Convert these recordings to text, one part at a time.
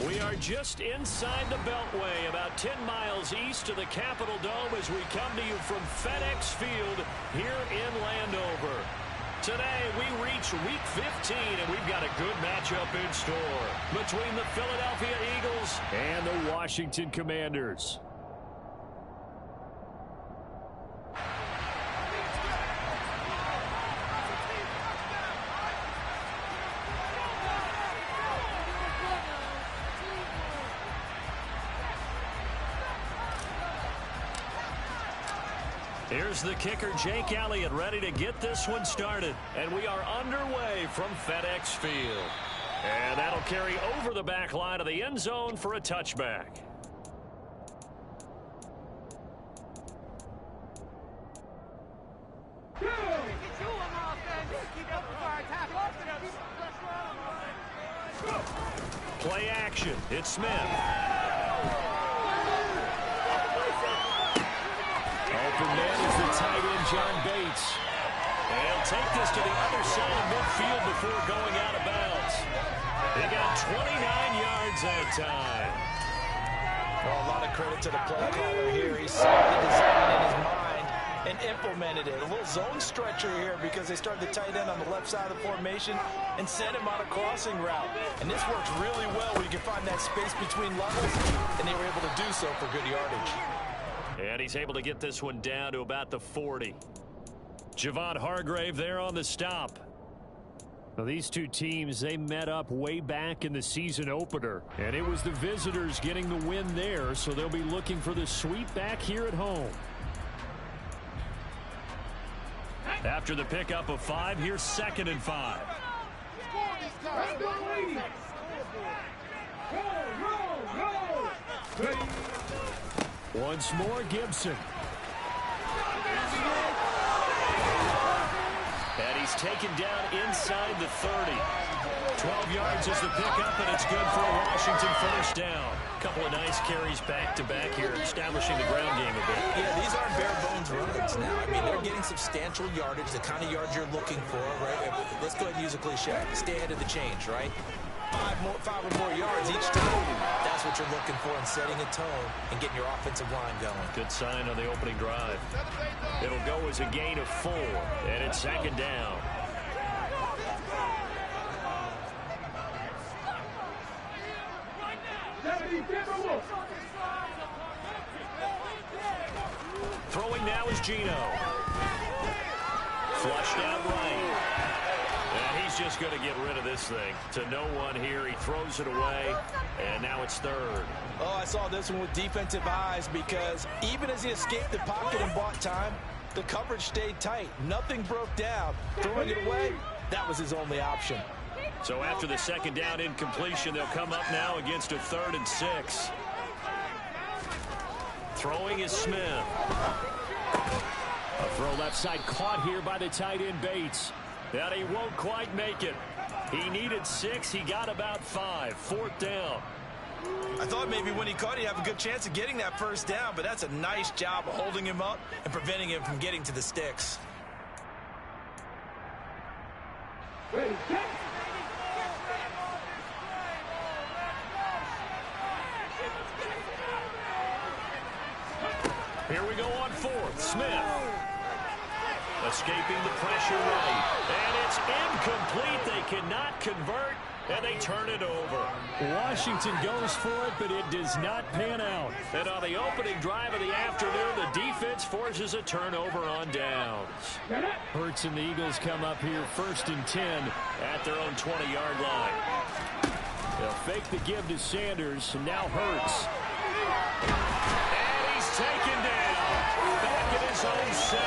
We are just inside the Beltway, about 10 miles east of the Capitol Dome as we come to you from FedEx Field here in Landover. Today, we reach Week 15, and we've got a good matchup in store between the Philadelphia Eagles and the Washington Commanders. Here's the kicker, Jake Elliott, ready to get this one started. And we are underway from FedEx Field. And that'll carry over the back line of the end zone for a touchback. Play action. It's Smith. Open man is the tight end, John Bates. And he'll take this to the other side of midfield before going out of bounds. They got 29 yards that time. Well, a lot of credit to the play caller here. He saw the design in his mind and implemented it. A little zone stretcher here because they started the tight end on the left side of the formation and sent him on a crossing route. And this works really well when you can find that space between levels, and they were able to do so for good yardage. And he's able to get this one down to about the 40. Javon Hargrave there on the stop. Well, these two teams, they met up way back in the season opener. And it was the visitors getting the win there, so they'll be looking for the sweep back here at home. After the pickup of 5, here's 2nd and 5. Once more, Gibson. And he's taken down inside the 30. 12 yards is the pickup, and it's good for a Washington first down. Couple of nice carries back-to-back here, establishing the ground game a bit. Yeah, these aren't bare-bones runs now. I mean, they're getting substantial yardage, the kind of yards you're looking for, right? Let's go ahead and use a cliche. Stay ahead of the change, right? 5 or more yards each time. That's what you're looking for in setting a tone and getting your offensive line going. Good sign on the opening drive. It'll go as a gain of 4, and it's 2nd down. Throwing now is Geno. Flushed out right. And he's just going to get rid of this thing. To no one here. He throws it away. And now it's 3rd. Oh, I saw this one with defensive eyes because even as he escaped the pocket and bought time, the coverage stayed tight. Nothing broke down. Throwing it away, that was his only option. So after the 2nd down incompletion, they'll come up now against a 3rd and 6. Throwing is Smith. A throw left side caught here by the tight end Bates. And he won't quite make it. He needed 6. He got about 5. 4th down. I thought maybe when he caught, he'd have a good chance of getting that first down, but that's a nice job of holding him up and preventing him from getting to the sticks. Here we go on 4th. Smith. Escaping the pressure right. And it's incomplete. They cannot convert, and they turn it over. Washington goes for it, but it does not pan out. And on the opening drive of the afternoon, the defense forces a turnover on downs. Hurts and the Eagles come up here 1st and 10 at their own 20-yard line. They'll fake the give to Sanders, and now Hurts. And he's taken down. Back in his own 7.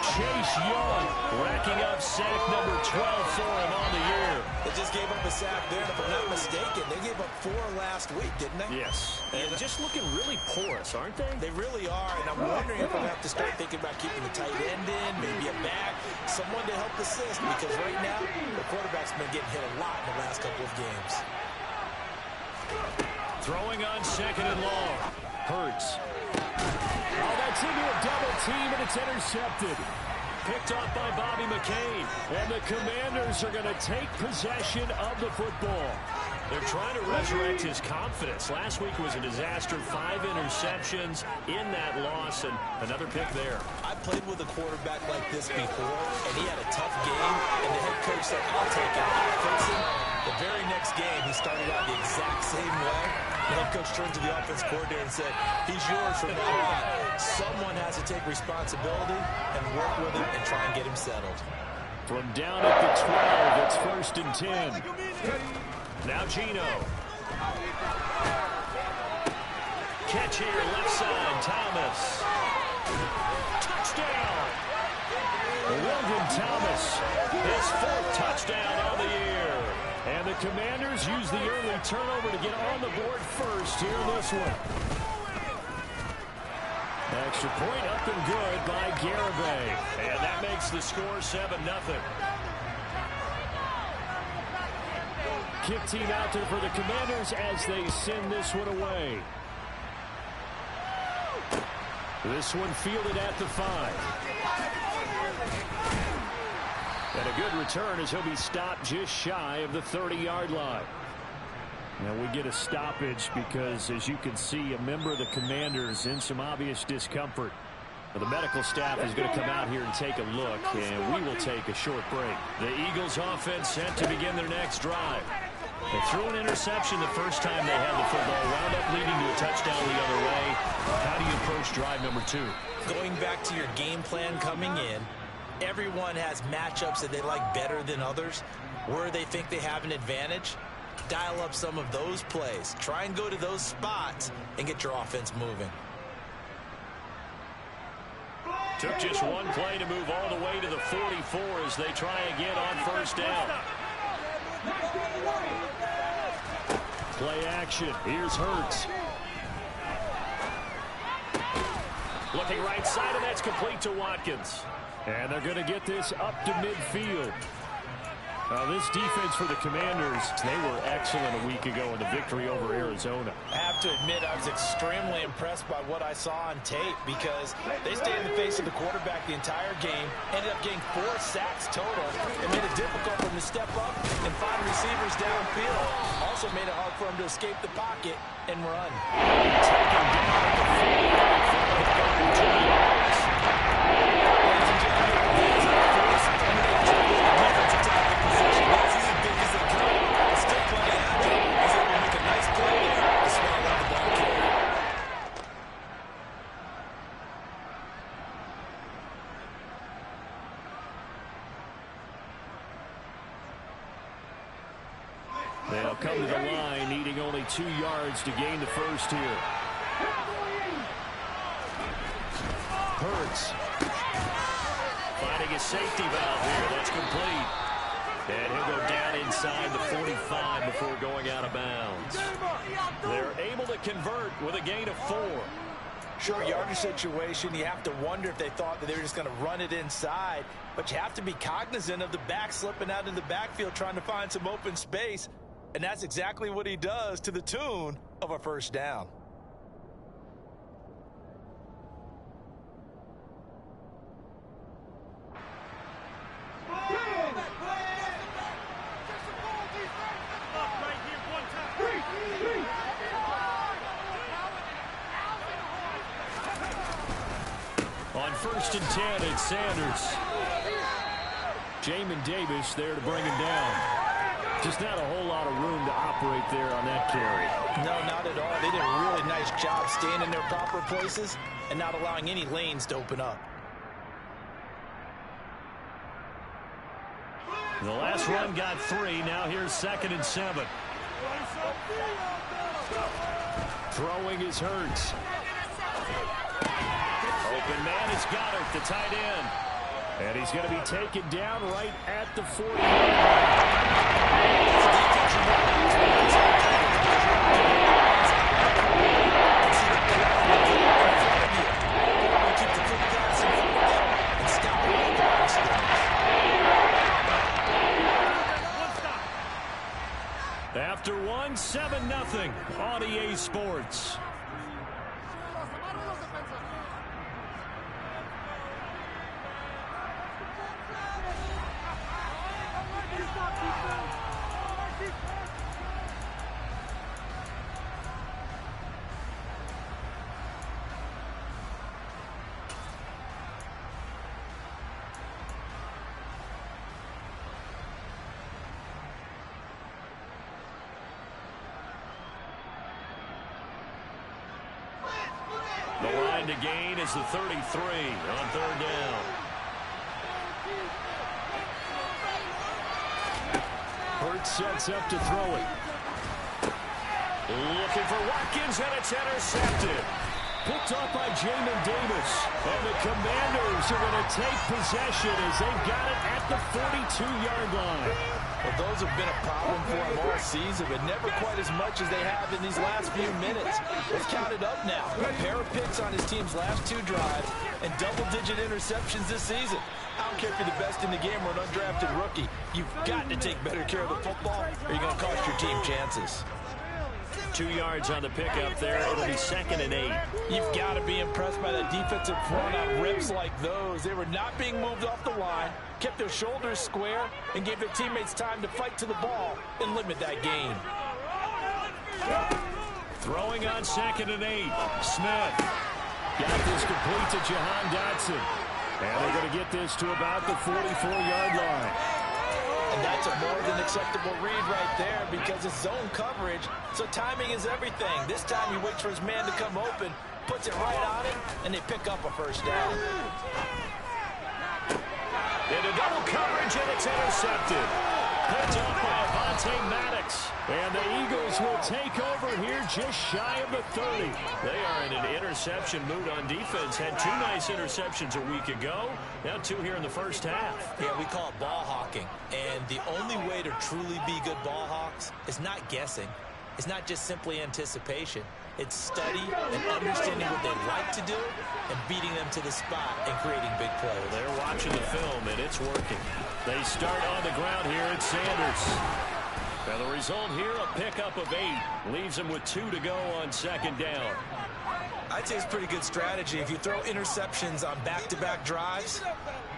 Chase Young racking up sack number 12 for him on the year. They just gave up a sack there, and if I'm not mistaken, they gave up 4 last week, didn't they? Yes. And just looking really porous, aren't they? They really are, and I'm wondering if I'm going to have to start thinking about keeping the tight end in, maybe a back, someone to help assist, because right now, the quarterback's been getting hit a lot in the last couple of games. Throwing on 2nd and long. Hurts. Oh, that's into a double team, and it's intercepted. Picked off by Bobby McCain. And the Commanders are going to take possession of the football. They're trying to resurrect his confidence. Last week was a disaster. 5 interceptions in that loss, and another pick there. I played with a quarterback like this before, and he had a tough game, and the head coach said, I'll take it. I'll fix him. The very next game, he started out the exact same way. The head coach turned to the offense coordinator and said, he's yours from now on. Someone has to take responsibility and work with him and try and get him settled. From down at the 12, it's 1st and 10. Now Gino. Catch here, left side, Thomas. Touchdown! Logan Thomas, his 4th touchdown on the year. And the Commanders use the early turnover to get on the board first here in this one. Extra point up and good by Garibay. And that makes the score 7-0. Kick team out there for the Commanders as they send this one away. This one fielded at the 5. And a good return as he'll be stopped just shy of the 30-yard line. Now we get a stoppage because, as you can see, a member of the Commanders in some obvious discomfort. Now, the medical staff is going to come out here and take a look, and we will take a short break. The Eagles offense set to begin their next drive. They threw an interception the first time they had the football, wound up leading to a touchdown the other way. How do you approach drive number 2? Going back to your game plan coming in, everyone has matchups that they like better than others, where they think they have an advantage. Dial up some of those plays. Try and go to those spots and get your offense moving. Took just one play to move all the way to the 44 as they try again on 1st down. Play action. Here's Hurts. Looking right side, and that's complete to Watkins. And they're going to get this up to midfield. This defense for the Commanders, they were excellent a week ago in the victory over Arizona. I have to admit, I was extremely impressed by what I saw on tape because they stayed in the face of the quarterback the entire game, ended up getting 4 sacks total, and made it difficult for him to step up and find receivers downfield. Also made it hard for him to escape the pocket and run. Taken down at the 40. They'll come to the line, needing only 2 yards to gain the first here. Hurts. Finding a safety valve here. That's complete. And he'll go down inside the 45 before going out of bounds. They're able to convert with a gain of 4. Short yardage situation, you have to wonder if they thought that they were just going to run it inside. But you have to be cognizant of the back slipping out in the backfield trying to find some open space. And that's exactly what he does, to the tune of a 1st down. On 1st and 10, it's Sanders. Jamin Davis there to bring him down. Just not a whole lot of room to operate there on that carry. No, not at all. They did a really nice job staying in their proper places and not allowing any lanes to open up. The last run got 3. Now here's 2nd and 7. Throwing is Hurts. Open man is Goddard, the tight end. And he's going to be taken down right at the 40. After 1, 7-0 on EA Sports. And the gain is the 33 on third down. Hurts sets up to throw it. Looking for Watkins, and it's intercepted. Picked up by Jamin Davis. And the Commanders are going to take possession as they've got it at the 42-yard line. Well, those have been a problem for them all season, but never quite as much as they have in these last few minutes. Let's count it up now. A pair of picks on his team's last 2 drives and double-digit interceptions this season. I don't care if you're the best in the game or an undrafted rookie. You've got to take better care of the football, or you're going to cost your team chances. 2 yards on the pickup there. It'll be 2nd and 8. You've got to be impressed by that defensive front on rips like those. They were not being moved off the line, kept their shoulders square, and gave their teammates time to fight to the ball and limit that gain. Throwing on 2nd and 8. Smith got this complete to Jahan Dotson. And they're going to get this to about the 44-yard line. And that's a more than acceptable read right there because it's zone coverage, so timing is everything. This time he waits for his man to come open, puts it right on him, and they pick up a first down. Into double coverage, and it's intercepted. Picked up by Avonte Maddox. And the Eagles will take over here just shy of the 30. They are in an interception mood on defense. Had 2 nice interceptions a week ago. Now 2 here in the first half. Yeah, we call it ball hawking. And the only way to truly be good ball hawks is not guessing. It's not just simply anticipation. It's study and understanding what they like to do and beating them to the spot and creating big plays. Well, they're watching the film, and it's working. They start on the ground here at Sanders. Now the result here, a pickup of 8. Leaves them with 2 to go on 2nd down. I'd say it's pretty good strategy. If you throw interceptions on back-to-back drives,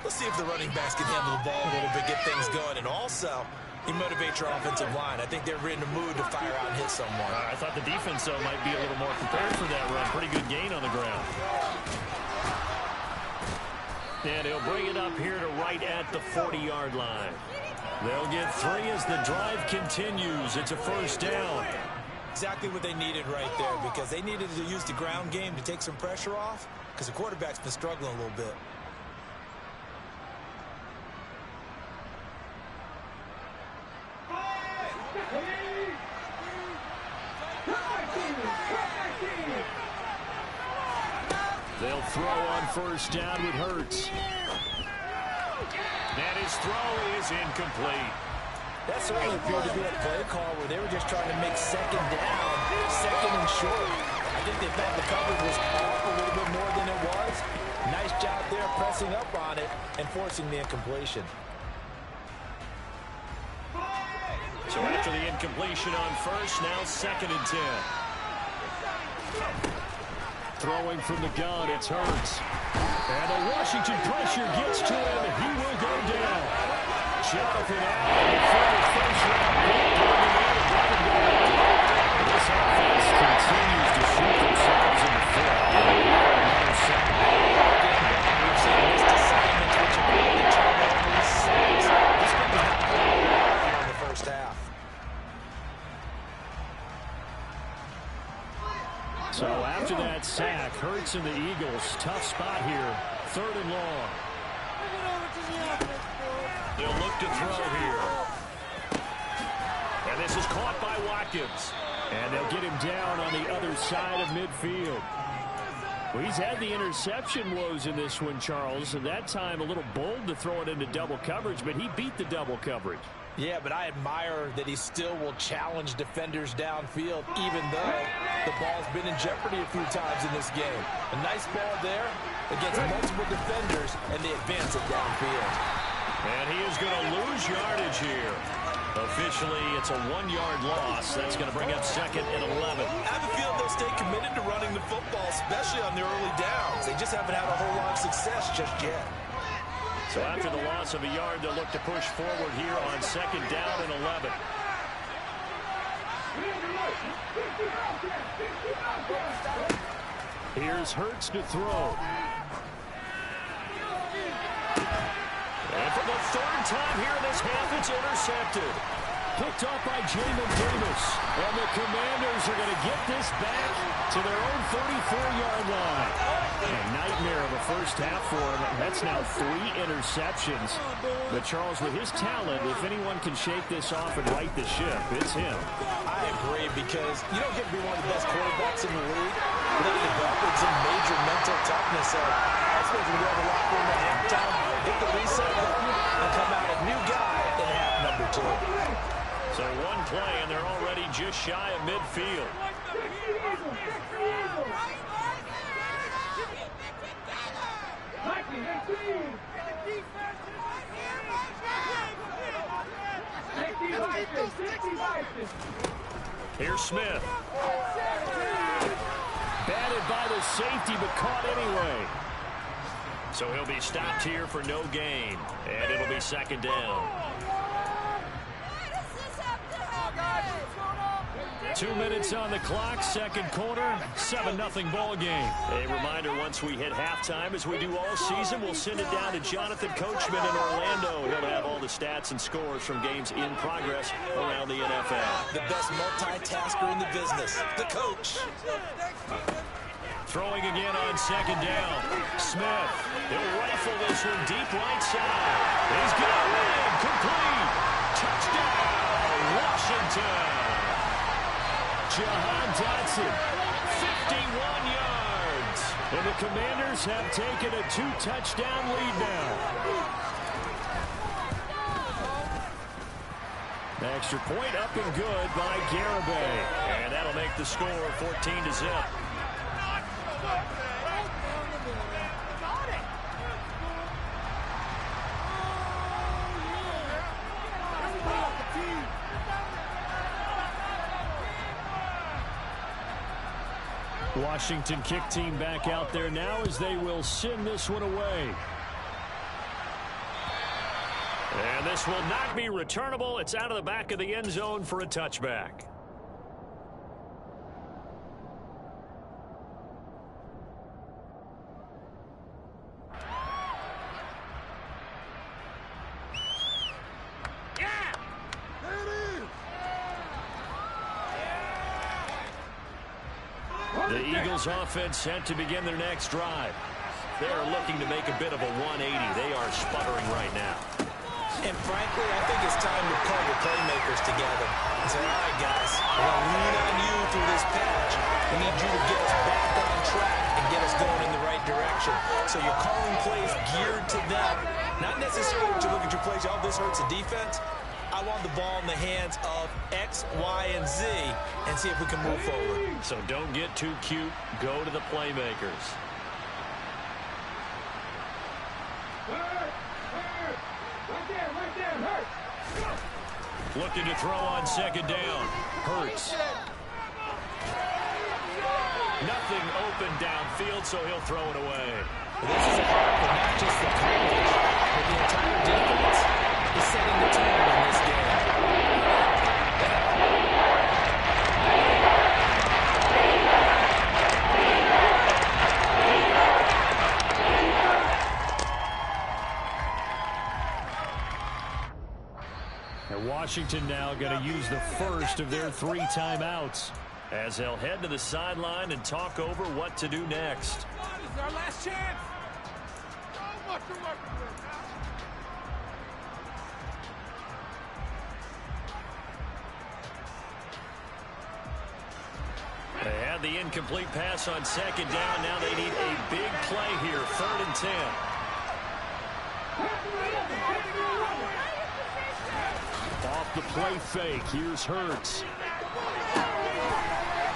let's see if the running backs can handle the ball a little bit, get things going. And also, you motivate your offensive line. I think they're in the mood to fire out and hit someone. I thought the defense, though, might be a little more prepared for that run. Pretty good gain on the ground. And he'll bring it up here to right at the 40-yard line. They'll get 3 as the drive continues. It's a first down. Exactly what they needed right there, because they needed to use the ground game to take some pressure off, because the quarterback's been struggling a little bit. They'll throw on first down with Hurts. And his throw is incomplete. That certainly appeared to be a play call where they were just trying to make 2nd down, 2nd and short. I think they felt the coverage was off a little bit more than it was. Nice job there pressing up on it and forcing the incompletion. So after the incompletion on first, now 2nd and 10. Throwing from the gun, it's Hurts. And the Washington pressure gets to him, and he will go down. Jonathan Allen, the first round pick, this offense continues to shoot themselves in the foot. We've seen missed assignments, which have been the turnovers, sacks. This game was not playing in the first half. So after that sack, Hurts and the Eagles, tough spot here, 3rd and long. They'll look to throw here. And this is caught by Watkins. And they'll get him down on the other side of midfield. Well, he's had the interception woes in this one, Charles, and that time a little bold to throw it into double coverage, but he beat the double coverage. Yeah, but I admire that he still will challenge defenders downfield, even though the ball's been in jeopardy a few times in this game. A nice ball there against multiple defenders, and they advance it downfield. And he is going to lose yardage here. Officially, it's a 1-yard loss. That's going to bring up 2nd and 11. I have a feeling they'll stay committed to running the football, especially on the early downs. They just haven't had a whole lot of success just yet. So after the loss of a yard, they'll look to push forward here on 2nd down and 11. Here's Hurts to throw. And for the 3rd time here in this half, it's intercepted. picked off by Jamin Davis. And the Commanders are going to get this back to their own 34-yard line. A nightmare of a first half for him. That's now 3 interceptions. But Charles, with his talent, if anyone can shake this off and right the ship, it's him. I agree, because you don't get to be one of the best quarterbacks in the league without developing some major mental toughness. So I suppose when we have a locker room at halftime, hit the reset button and come out a new guy in half number 2. So one play, and they're already just shy of midfield. Here's Smith. Batted by the safety, but caught anyway. So he'll be stopped here for no gain. And it'll be second down. 2 minutes on the clock, second quarter, 7-0 ball game. A reminder, once we hit halftime, as we do all season, we'll send it down to Jonathan Coachman in Orlando. He'll have all the stats and scores from games in progress around the NFL. The best multitasker in the business, the coach. Throwing again on second down. Smith, he'll rifle this one deep right side. He's got it, complete. Touchdown, Washington. Jahan Dotson, 51 yards. And the Commanders have taken a 2-touchdown lead now. Extra point up and good by Garibay. And that'll make the score 14-0. Washington kick team back out there now as they will send this one away. And this will not be returnable. It's out of the back of the end zone for a touchback. The Eagles offense set to begin their next drive. They're looking to make a bit of a 180. They are sputtering right now. And frankly, I think it's time to pull your playmakers together and say, all right, guys, we're going to lean on you through this patch. We need you to get us back on track and get us going in the right direction. So you're calling plays geared to them. Not necessarily to look at your plays, oh, this hurts the defense. I want the ball in the hands of X, Y, and Z and see if we can move forward. So don't get too cute. Go to the playmakers. Looking to throw on second down. Hurts. Nothing open downfield, so he'll throw it away. This is a part of not just the coverage, but the entire defense is setting the tone in this game. And Washington now going to use the first of their 3 timeouts as they'll head to the sideline and talk over what to do next. This is our last chance. They had the incomplete pass on second down. Now they need a big play here, 3rd and 10. Off the play fake. Here's Hurts.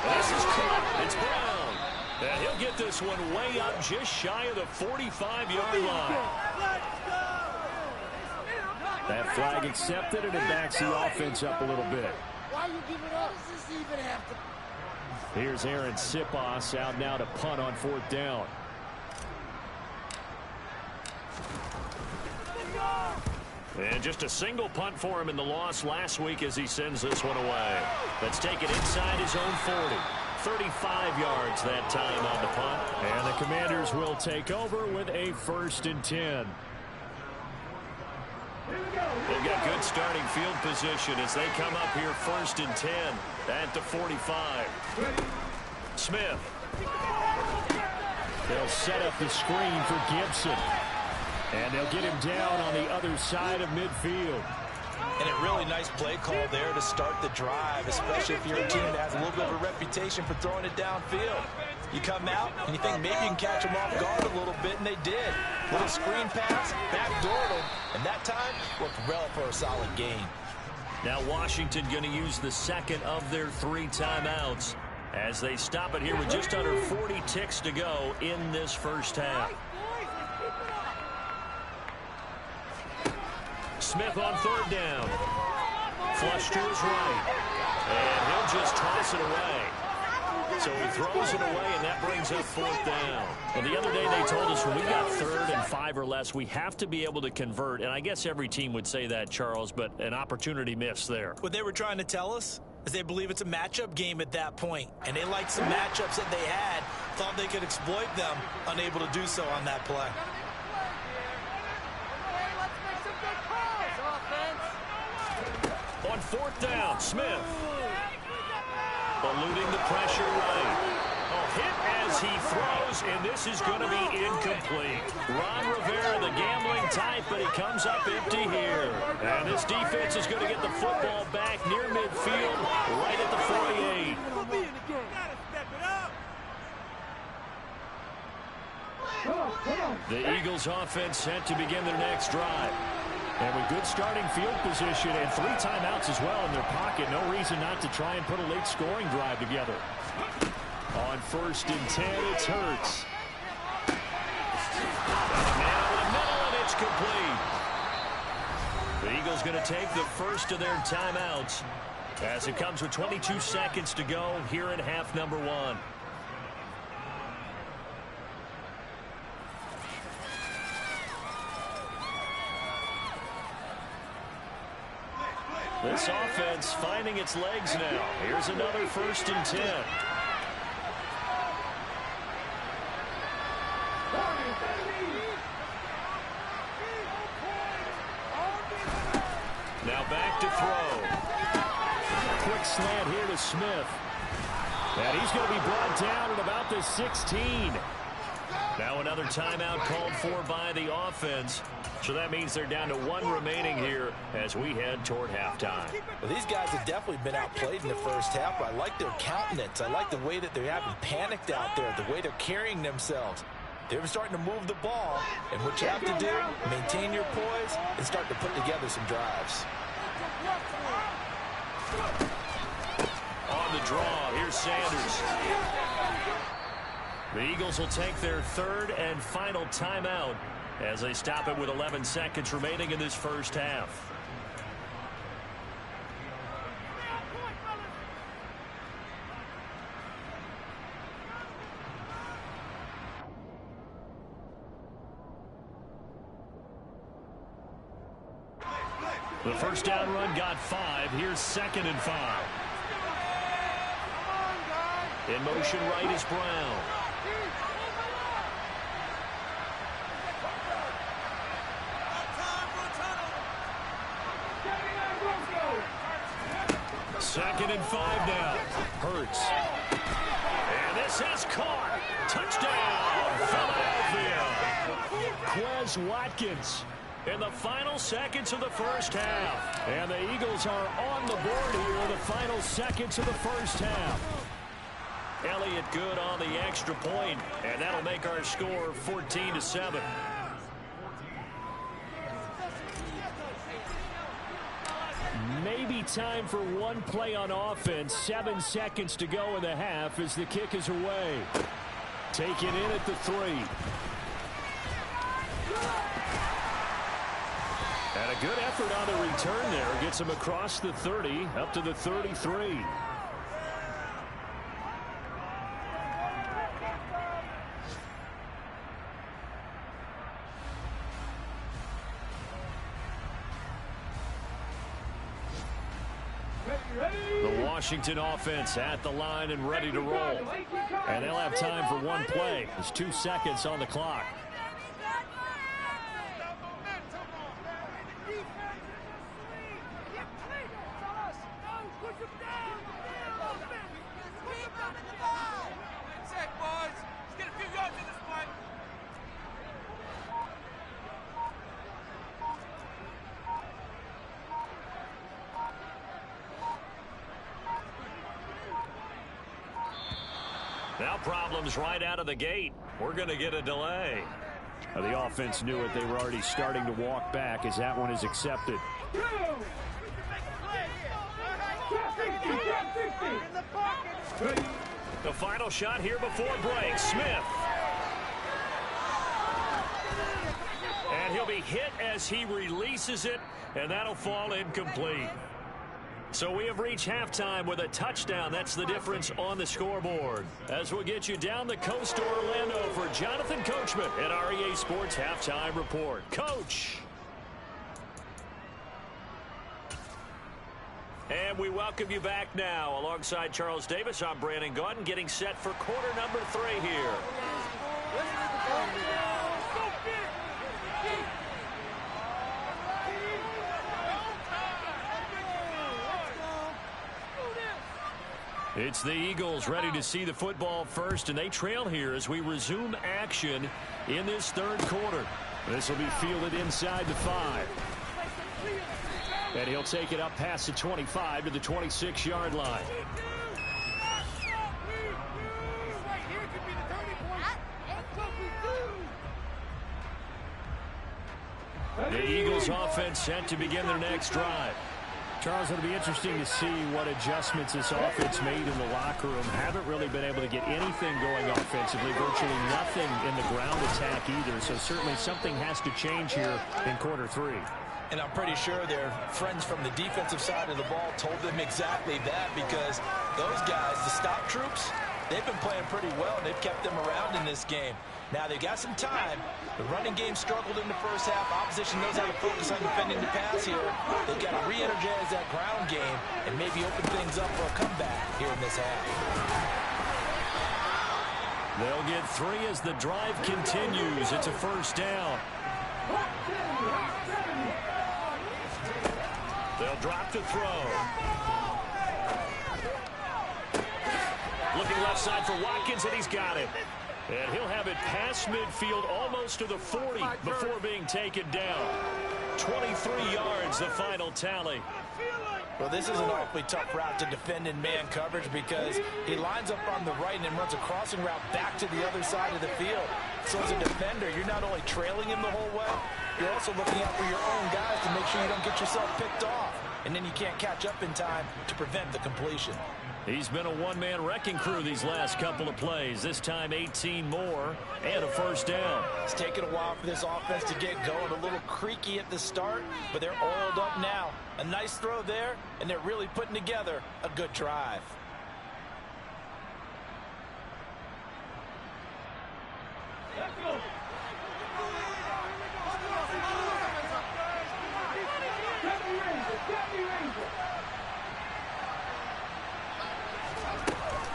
This is caught. It's Brown. And he'll get this one way up just shy of the 45-yard line. That flag accepted, and it backs the offense up a little bit. Why you give it up? Does this even have to? Here's Aaron Siposs out now to punt on 4th down. And just a single punt for him in the loss last week as he sends this one away. Let's take it inside his own 40. 35 yards that time on the punt. And the Commanders will take over with a 1st and 10. They've got good starting field position as they come up here 1st and 10 at the 45. Smith. They'll set up the screen for Gibson. And they'll get him down on the other side of midfield. And a really nice play call there to start the drive, especially if you're a team that has a little bit of a reputation for throwing it downfield. You come out and you think maybe you can catch them off guard a little bit, and they did. Little screen pass, backdoored them, and that time worked well for a solid gain. Now Washington going to use the second of their 3 timeouts as they stop it here with just under 40 ticks to go in this first half. Smith on 3rd down. Flush to his right. And he'll just toss it away. So he throws it away, and that brings up 4th down. Well, the other day they told us when we got 3rd and 5 or less, we have to be able to convert. And I guess every team would say that, Charles, but an opportunity missed there. What they were trying to tell us is they believe it's a matchup game at that point. And they liked some matchups that they had, thought they could exploit them, unable to do so on that play. On 4th down, Smith. Eluding the pressure right. Hit as he throws, and this is going to be incomplete. Ron Rivera, the gambling type, but he comes up empty here. And this defense is going to get the football back near midfield, right at the 48. The Eagles offense set to begin their next drive. And with good starting field position and 3 timeouts as well in their pocket, no reason not to try and put a late scoring drive together. On 1st and 10, it's Hurts. Now in the middle, and it's complete. The Eagles going to take the first of their timeouts as it comes with 22 seconds to go here in half number 1. This offense finding its legs now. Here's another 1st and 10. Now back to throw. Quick slant here to Smith. And he's going to be brought down at about the 16. Now another timeout called for by the offense. So that means they're down to 1 remaining here as we head toward halftime. Well, these guys have definitely been outplayed in the first half, but I like their countenance. I like the way that they haven't panicked out there, the way they're carrying themselves. They're starting to move the ball, and what you have to do, maintain your poise and start to put together some drives. On the draw, here's Sanders. The Eagles will take their 3rd and final timeout as they stop it with 11 seconds remaining in this first half. The first down run got 5. Here's 2nd and 5. In motion right is Brown. Second and 5 now. Hurts. And this is caught. Touchdown, Philadelphia. Quez Watkins in the final seconds of the first half. And the Eagles are on the board here in the final seconds of the first half. Elliott good on the extra point, and that'll make our score 14-7. Maybe time for one play on offense. 7 seconds to go in the half as the kick is away. Taken in at the 3. And a good effort on the return there. Gets him across the 30 up to the 33. The Washington offense at the line and ready to roll. And they'll have time for one play. There's 2 seconds on the clock. Now problems right out of the gate. We're going to get a delay. The offense knew it. They were already starting to walk back as that one is accepted. The final shot here before break. Smith. And he'll be hit as he releases it, and that'll fall incomplete. So we have reached halftime with a touchdown. That's the difference on the scoreboard. As we'll get you down the coast to Orlando for Jonathan Coachman at our EA Sports Halftime Report. Coach. And we welcome you back now. Alongside Charles Davis, I'm Brandon Gaudin, getting set for quarter number 3 here. It's the Eagles ready to see the football first, and they trail here as we resume action in this third quarter. This will be fielded inside the 5. And he'll take it up past the 25 to the 26-yard line. The Eagles offense set to begin their next drive. Charles, it'll be interesting to see what adjustments this offense made in the locker room. Haven't really been able to get anything going offensively, virtually nothing in the ground attack either. So certainly something has to change here in quarter 3. And I'm pretty sure their friends from the defensive side of the ball told them exactly that, because those guys, the stop troops, they've been playing pretty well, and they've kept them around in this game. Now, they've got some time. The running game struggled in the first half. Opposition knows how to focus on defending the pass here. They've got to re-energize that ground game and maybe open things up for a comeback here in this half. They'll get 3 as the drive continues. It's a first down. They'll drop to throw. Looking left side for Watkins, and he's got it. And he'll have it past midfield almost to the 40 before being taken down. 23 yards, the final tally. Well, this is an awfully tough route to defend in man coverage, because he lines up on the right and then runs a crossing route back to the other side of the field. So as a defender, you're not only trailing him the whole way, you're also looking out for your own guys to make sure you don't get yourself picked off. And then you can't catch up in time to prevent the completion. He's been a one-man wrecking crew these last couple of plays. This time 18 more and a first down. It's taken a while for this offense to get going. A little creaky at the start, but they're oiled up now. A nice throw there, and they're really putting together a good drive. Let's go.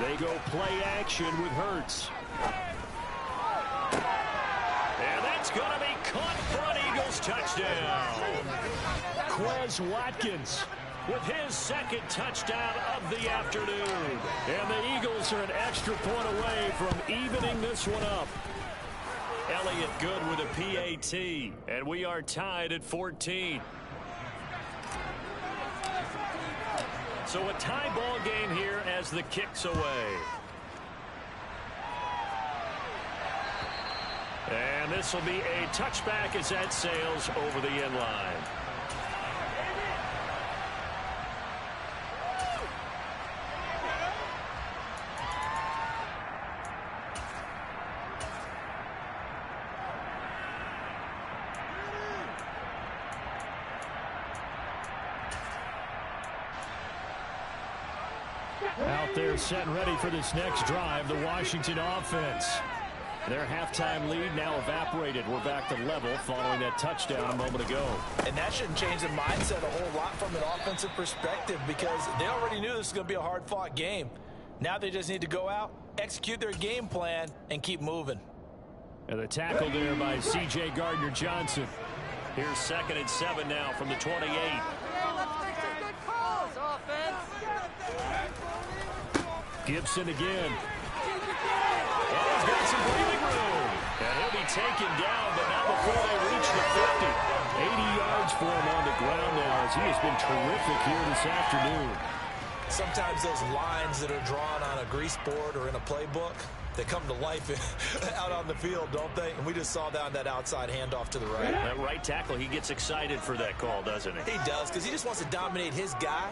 They go play action with Hurts. And that's going to be caught for an Eagles touchdown. Quez Watkins with his second touchdown of the afternoon. And the Eagles are an extra point away from evening this one up. Elliott good with a PAT. And we are tied at 14. So a tie ball game here as the kick's away. And this will be a touchback as that sails over the end line. Out there set and ready for this next drive, the Washington offense. Their halftime lead now evaporated. We're back to level following that touchdown a moment ago. And that shouldn't change the mindset a whole lot from an offensive perspective, because they already knew this was going to be a hard-fought game. Now they just need to go out, execute their game plan, and keep moving. And the tackle there by C.J. Gardner-Johnson. Here's 2nd and 7 now from the 28. Gibson again. Oh, he's got some breathing room. And he'll be taken down, but not before they reach the 50. 80 yards for him on the ground now, as he has been terrific here this afternoon. Sometimes those lines that are drawn on a grease board or in a playbook, they come to life out on the field, don't they? And we just saw that on that outside handoff to the right. That right tackle, he gets excited for that call, doesn't he? He does, because he just wants to dominate his guy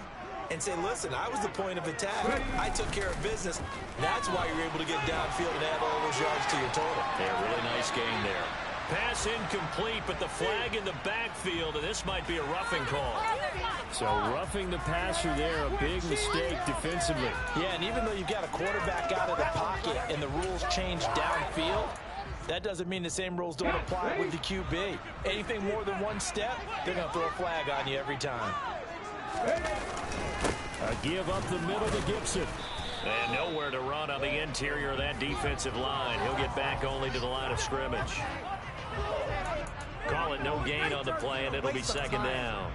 and say, listen, I was the point of attack. I took care of business. That's why you're able to get downfield and add all those yards to your total. Yeah, really nice gain there. Pass incomplete, but the flag in the backfield, and this might be a roughing call. So roughing the passer there, a big mistake defensively. Yeah, and even though you've got a quarterback out of the pocket and the rules change downfield, that doesn't mean the same rules don't apply with the QB. Anything more than one step, they're going to throw a flag on you every time. A give up the middle to Gibson. And nowhere to run on the interior of that defensive line. He'll get back only to the line of scrimmage. Call it no gain on the play, and it'll be second down.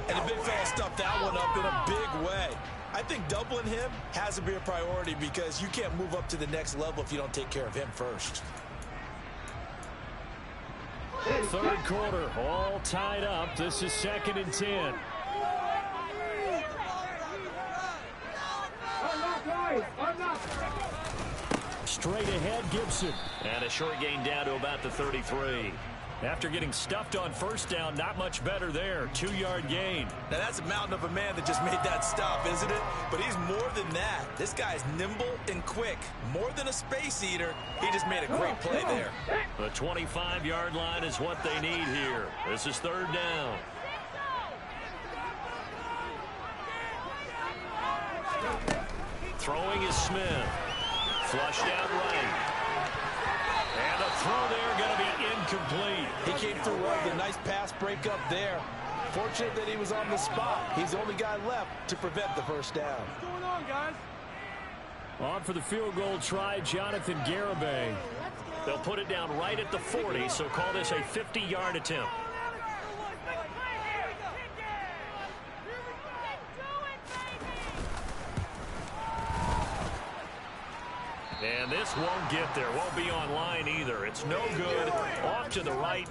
And the big fella stuffed that one up in a big way. I think doubling him has to be a priority because you can't move up to the next level if you don't take care of him first. Third quarter, all tied up. This is 2nd and 10. Straight ahead, Gibson. And a short gain down to about the 33. After getting stuffed on first down, not much better there. 2-yard gain. Now, that's a mountain of a man that just made that stop, isn't it? But he's more than that. This guy's nimble and quick. More than a space eater. He just made a great play there. The 25-yard line is what they need here. This is third down. Throwing is Smith. Flushed out right. And the throw there going to be incomplete. He came through right. The nice pass breakup there. Fortunate that he was on the spot. He's the only guy left to prevent the first down. What's going on, guys? On for the field goal try, Jonathan Garibay. They'll put it down right at the 40, so call this a 50-yard attempt. And this won't get there. Won't be online either. It's no good. Off to the right.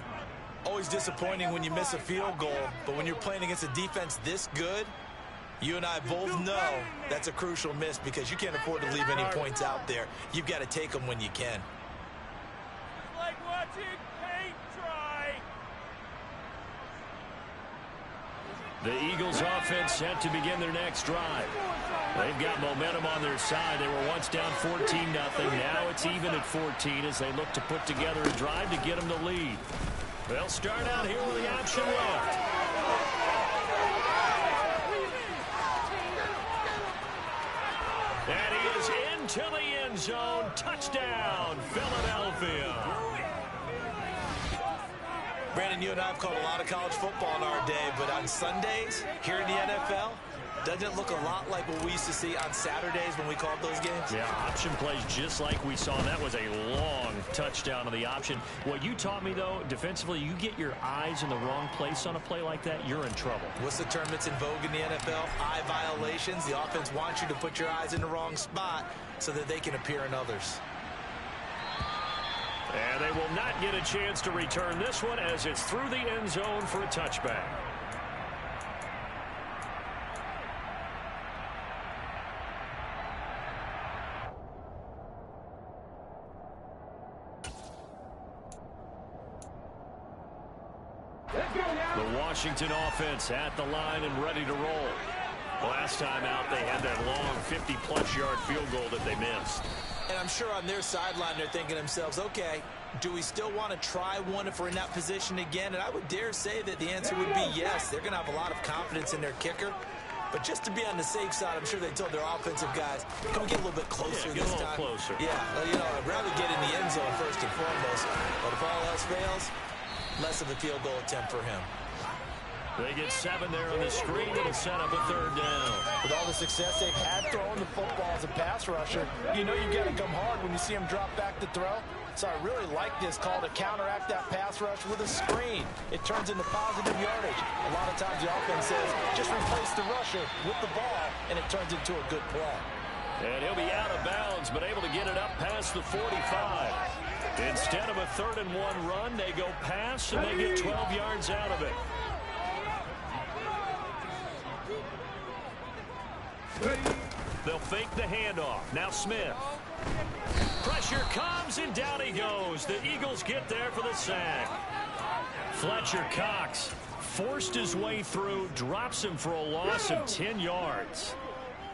Always disappointing when you miss a field goal, but when you're playing against a defense this good, you and I both know that's a crucial miss because you can't afford to leave any points out there. You've got to take them when you can. It's like watching paint dry. The Eagles offense set to begin their next drive. They've got momentum on their side. They were once down 14-0. Now it's even at 14 as they look to put together a drive to get them the lead. They'll start out here with the option left. And he is into the end zone. Touchdown, Philadelphia. Brandon, you and I have called a lot of college football in our day, but on Sundays here in the NFL, doesn't it look a lot like what we used to see on Saturdays when we called those games? Yeah, option plays just like we saw. That was a long touchdown on the option. What you taught me, though, defensively, you get your eyes in the wrong place on a play like that, you're in trouble. What's the term that's in vogue in the NFL? Eye violations. The offense wants you to put your eyes in the wrong spot so that they can appear in others. And they will not get a chance to return this one as it's through the end zone for a touchback. The Washington offense at the line and ready to roll. Last time out, they had that long 50-plus yard field goal that they missed. And I'm sure on their sideline they're thinking to themselves, okay, do we still want to try one if we're in that position again? And I would dare say that the answer would be yes. They're going to have a lot of confidence in their kicker. But just to be on the safe side, I'm sure they told their offensive guys, can we get a little bit closer this time? Closer. Yeah, you know, I'd rather get in the end zone first and foremost. But if all else fails, less of a field goal attempt for him. They get 7 there on the screen. It'll set up a third down. With all the success they've had throwing the football as a pass rusher, you know you've got to come hard when you see him drop back to throw. So I really like this call to counteract that pass rush with a screen. It turns into positive yardage. A lot of times the offense says, just replace the rusher with the ball, and it turns into a good play. And he'll be out of bounds, but able to get it up past the 45. Instead of a 3rd and 1 run, they go pass, and they get 12 yards out of it. They'll fake the handoff. Now Smith. Pressure comes, and down he goes. The Eagles get there for the sack. Fletcher Cox forced his way through, drops him for a loss of 10 yards.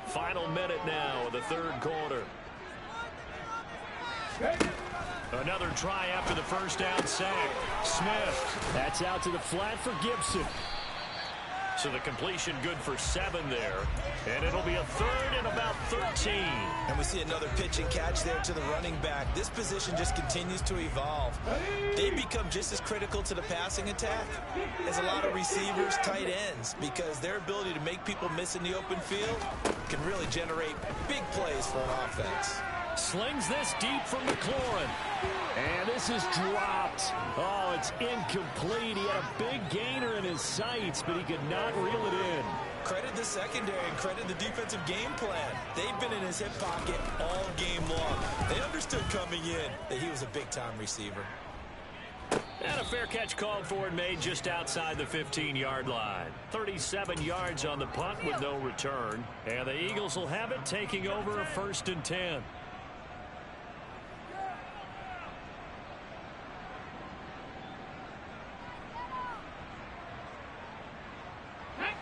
Final minute now of the third quarter. Another try after the first down sack. Smith. That's out to the flat for Gibson. So the completion good for 7 there. And it'll be a third and about 13. And we see another pitch and catch there to the running back. This position just continues to evolve. They become just as critical to the passing attack as a lot of receivers, tight ends, because their ability to make people miss in the open field can really generate big plays for an offense. Slings this deep from McLaurin. And this is dropped. Oh, it's incomplete. He had a big gainer in his sights, but he could not reel it in. Credit the secondary and credit the defensive game plan. They've been in his hip pocket all game long. They understood coming in that he was a big-time receiver. And a fair catch called for and made just outside the 15-yard line. 37 yards on the punt with no return. And the Eagles will have it, taking over a 1st and 10.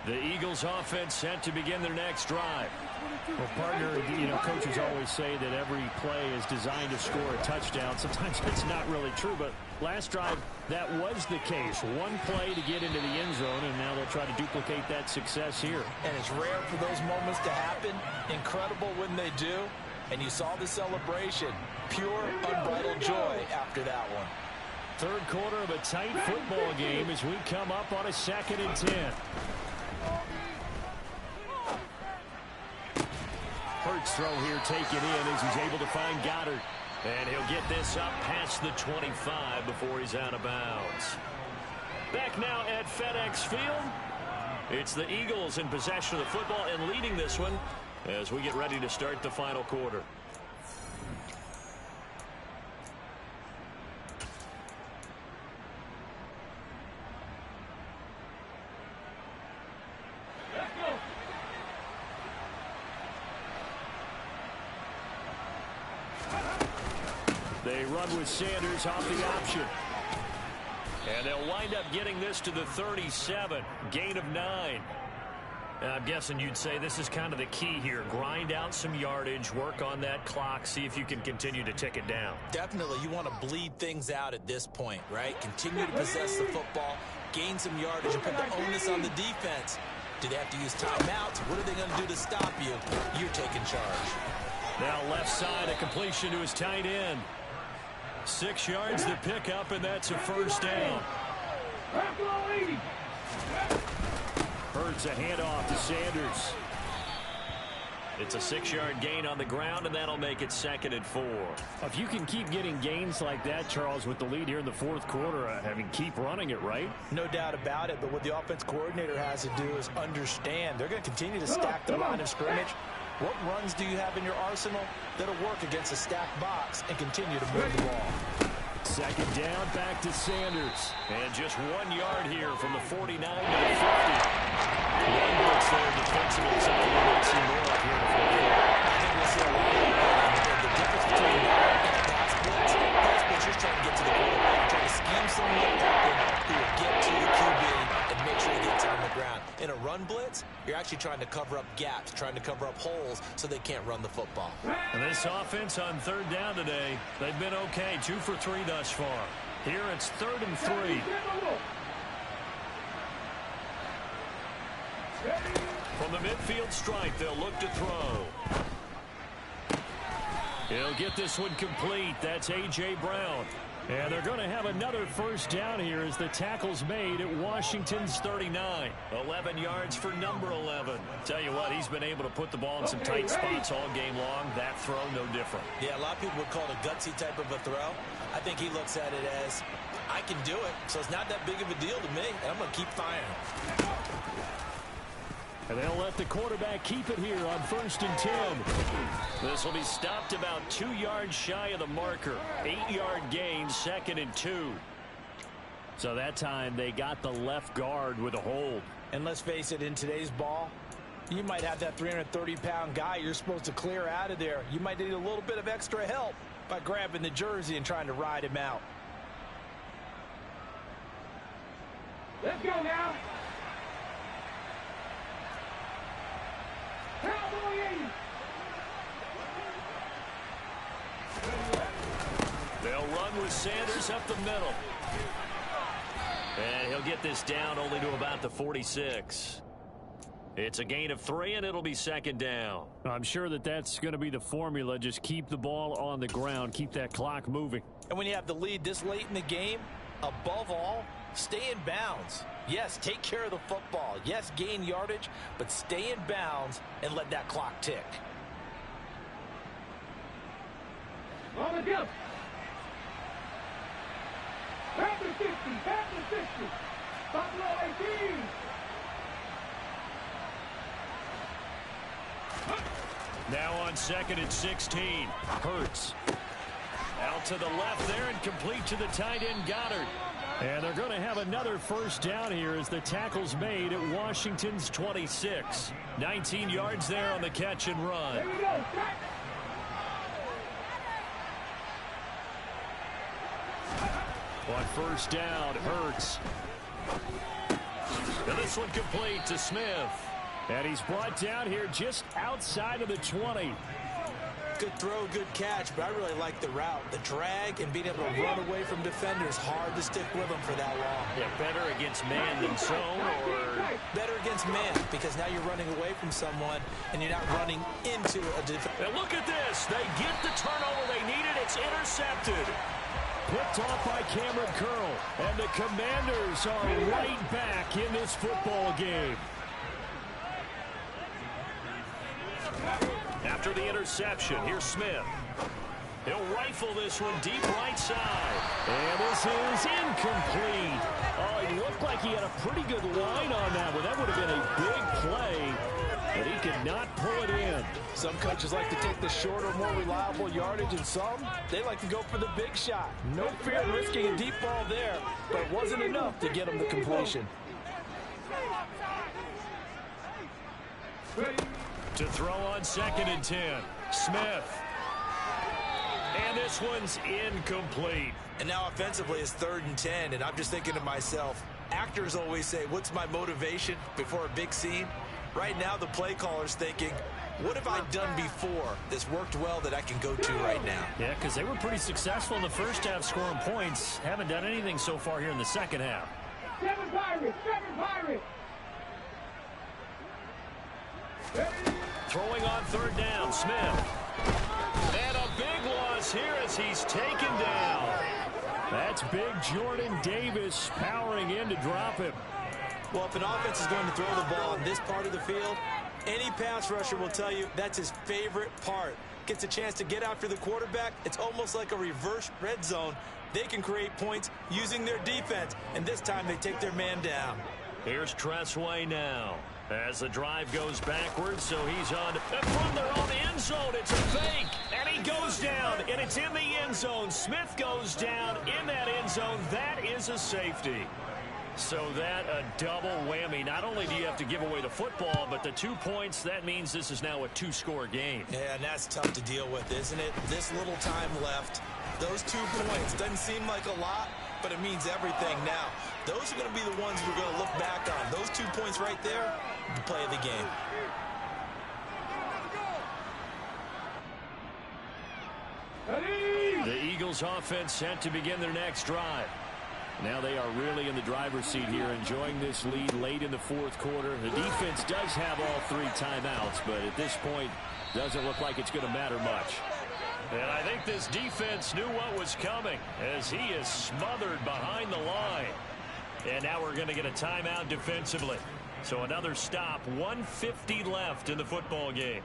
The Eagles offense set to begin their next drive. Well, partner, you know, coaches always say that every play is designed to score a touchdown. Sometimes it's not really true, but last drive, that was the case. One play to get into the end zone, and now they'll try to duplicate that success here. And it's rare for those moments to happen. Incredible when they do. And you saw the celebration. Pure, unbridled joy after that one. Third quarter of a tight football game as we come up on a 2nd and 10. Hurts throw here taken in as he's able to find Goddard. And he'll get this up past the 25 before he's out of bounds. Back now at FedEx Field. It's the Eagles in possession of the football and leading this one as we get ready to start the final quarter. They run with Sanders off the option. And they'll wind up getting this to the 37. Gain of 9. And I'm guessing you'd say this is kind of the key here. Grind out some yardage, work on that clock, see if you can continue to tick it down. Definitely, you want to bleed things out at this point, right? Continue to possess the football, gain some yardage, and put the onus on the defense. Do they have to use timeouts? What are they going to do to stop you? You're taking charge. Now left side, a completion to his tight end. 6 yards to pick up, and that's a first down. Hurts a handoff to Sanders. It's a 6-yard gain on the ground, and that'll make it 2nd and 4. If you can keep getting gains like that, Charles, with the lead here in the fourth quarter, I mean, keep running it, right? No doubt about it, but what the offense coordinator has to do is understand. They're going to continue to stack the line of scrimmage. What runs do you have in your arsenal that'll work against a stacked box and continue to move the ball? 2nd down, back to Sanders. And just 1 yard here from the 49 to the 50. One blitz there defensively. Something we won't see more of here in the fourth quarter. I think we'll see a lot of that. The difference between that and a pass blitz just trying to get to the quarterback, trying to scheme someone open who will get to the QB and make sure he gets on the ground. In a run blitz, you're actually trying to cover up gaps, trying to cover up holes so they can't run the football. And this offense on 3rd down today, they've been okay. 2 for 3 thus far. Here it's 3rd and 3. From the midfield stripe, they'll look to throw. He'll get this one complete. That's A.J. Brown. And they're going to have another first down here as the tackle's made at Washington's 39. 11 yards for number 11. Tell you what, he's been able to put the ball in some tight spots all game long. That throw, no different. Yeah, a lot of people would call it a gutsy type of a throw. I think he looks at it as, I can do it, so it's not that big of a deal to me, and I'm going to keep firing. And they'll let the quarterback keep it here on 1st and 10. This will be stopped about 2 yards shy of the marker. 8-yard gain, 2nd and 2. So that time they got the left guard with a hold. And let's face it, in today's ball, You might have that 330-pound guy you're supposed to clear out of there. You might need a little bit of extra help by grabbing the jersey and trying to ride him out. Let's go now. Cowboy 80. They'll run with Sanders up the middle. And he'll get this down only to about the 46. It's a gain of 3, and it'll be second down. I'm sure that's going to be the formula. Just keep the ball on the ground. Keep that clock moving. And when you have the lead this late in the game, above all, stay in bounds. Yes, take care of the football. Yes, gain yardage, but stay in bounds and let that clock tick. On the jump. Back to 50. Back to 60. Buffalo 18. Now on second and 16. Hurts. Out to the left there and complete to the tight end Goddard. And they're going to have another first down here as the tackle's made at Washington's 26. 19 yards there on the catch and run. Here we go. On first down, Hurts. And this one complete to Smith. And he's brought down here just outside of the 20. Good throw, good catch, but I really like the route. The drag and being able to run away from defenders. Hard to stick with them for that long. Yeah, better against man than zone, or better against man, because now you're running away from someone and you're not running into a defense. And look at this. They get the turnover they needed. It's intercepted. Picked off by Cameron Curl. And the Commanders are right back in this football game. After the interception, here's Smith. He'll rifle this one deep right side. And this is incomplete. Oh, it looked like he had a pretty good line on that one. That would have been a big play, but he could not pull it in. Some coaches like to take the shorter, more reliable yardage, and some, they like to go for the big shot. No fear in risking a deep ball there, but it wasn't enough to get him the completion. To throw on second and 10. Smith. And this one's incomplete. And now offensively it's 3rd and 10, and I'm just thinking to myself, actors always say, what's my motivation before a big scene? Right now the play caller's thinking, what have I done before that's worked well that I can go to right now? Yeah, because they were pretty successful in the first half scoring points. Haven't done anything so far here in the second half. 7 Pirates. 7 Pirates. Throwing on third down, Smith. And a big loss here as he's taken down. That's big Jordan Davis powering in to drop him. Well, if an offense is going to throw the ball in this part of the field, any pass rusher will tell you that's his favorite part. Gets a chance to get after the quarterback. It's almost like a reverse red zone. They can create points using their defense, and this time they take their man down. Here's Tressway now. As the drive goes backwards, so he's on from their own end zone. It's a fake, and he goes down, and it's in the end zone. Smith goes down in that end zone. That is a safety. So that a double whammy. Not only do you have to give away the football, but the 2 points, that means this is now a 2-score game. Yeah, and that's tough to deal with, isn't it? This little time left. Those 2 points doesn't seem like a lot, but it means everything now. Those are going to be the ones we're going to look back on. Those 2 points right there, the play of the game. The Eagles offense set to begin their next drive. Now they are really in the driver's seat here, enjoying this lead late in the fourth quarter. The defense does have all 3 timeouts, but at this point, doesn't look like it's going to matter much. And I think this defense knew what was coming as he is smothered behind the line. And now we're going to get a timeout defensively. So another stop, 1:50 left in the football game.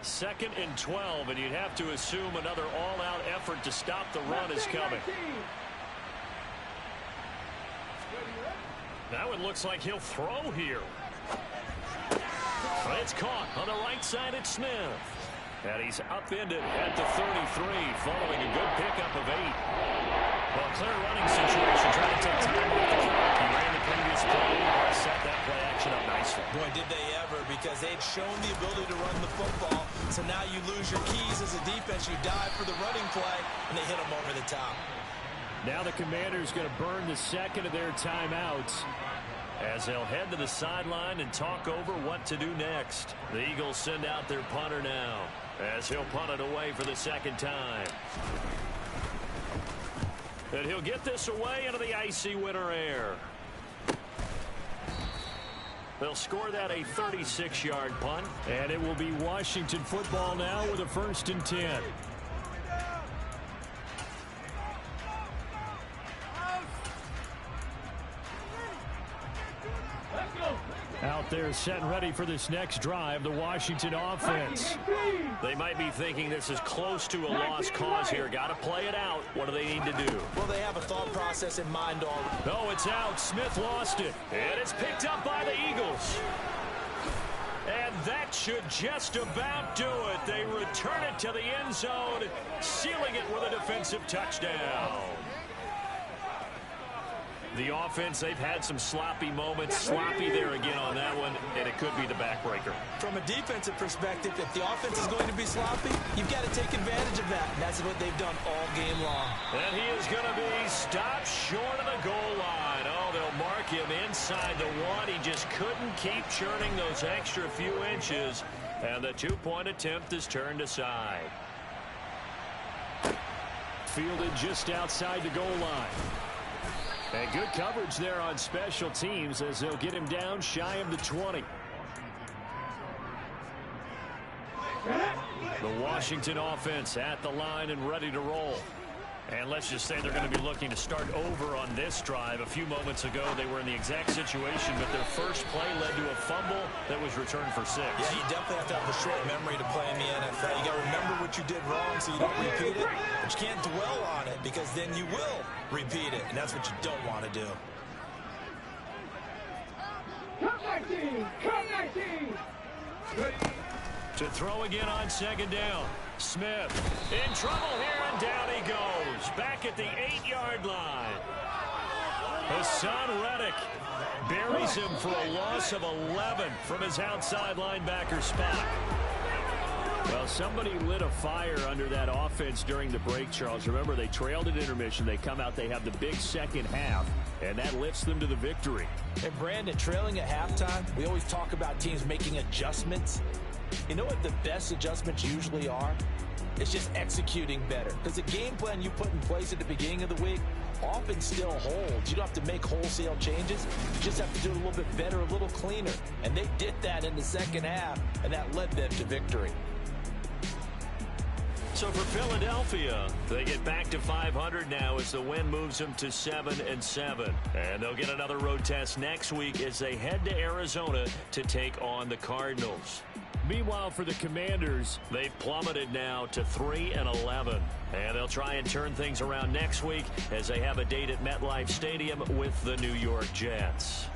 Second and 12, and you'd have to assume another all-out effort to stop the run is coming. Now it looks like he'll throw here. It's caught on the right side at Smith. And he's upended at the 33 following a good pickup of 8. Well, clear running situation, trying to take time off the clock. He ran the previous play, set that play action up nicely. Boy, did they ever, because they'd shown the ability to run the football. So now you lose your keys as a defense. You dive for the running play, and they hit them over the top. Now the Commanders going to burn the second of their timeouts as they'll head to the sideline and talk over what to do next. The Eagles send out their punter now as he'll punt it away for the second time. And he'll get this away into the icy winter air. They'll score that a 36-yard punt, and it will be Washington football now with a 1st and 10. Out there set and ready for this next drive, the Washington offense. They might be thinking this is close to a lost cause here. Got to play it out. What do they need to do? Well, they have a thought process in mind already. No, it's out. Smith lost it. And it's picked up by the Eagles. And that should just about do it. They return it to the end zone, sealing it with a defensive touchdown. The offense, they've had some sloppy moments. Sloppy there again on that one, and it could be the backbreaker. From a defensive perspective, if the offense is going to be sloppy, you've got to take advantage of that. And that's what they've done all game long. And he is going to be stopped short of the goal line. Oh, they'll mark him inside the 1. He just couldn't keep churning those extra few inches. And the 2-point attempt is turned aside. Fielded just outside the goal line. And good coverage there on special teams as they'll get him down shy of the 20. The Washington offense at the line and ready to roll. And let's just say they're going to be looking to start over on this drive. A few moments ago, they were in the exact situation, but their first play led to a fumble that was returned for 6. Yeah, you definitely have to have a short memory to play in the NFL. You got to remember what you did wrong so you don't repeat it, but you can't dwell on it because then you will repeat it, and that's what you don't want to do. Come 19! Come 19! To throw again on 2nd down. Smith in trouble here, and down he goes. Back at the 8-yard line. Hassan Reddick buries him for a loss of 11 from his outside linebacker spot. Well, somebody lit a fire under that offense during the break, Charles. Remember, they trailed at intermission. They come out, they have the big second half, and that lifts them to the victory. And Brandon, trailing at halftime, we always talk about teams making adjustments. You know what the best adjustments usually are? It's just executing better. Because the game plan you put in place at the beginning of the week often still holds. You don't have to make wholesale changes. You just have to do it a little bit better, a little cleaner. And they did that in the second half, and that led them to victory. So for Philadelphia, they get back to 500 now as the win moves them to 7-7. And they'll get another road test next week as they head to Arizona to take on the Cardinals. Meanwhile, for the Commanders, they've plummeted now to 3-11. And they'll try and turn things around next week as they have a date at MetLife Stadium with the New York Jets.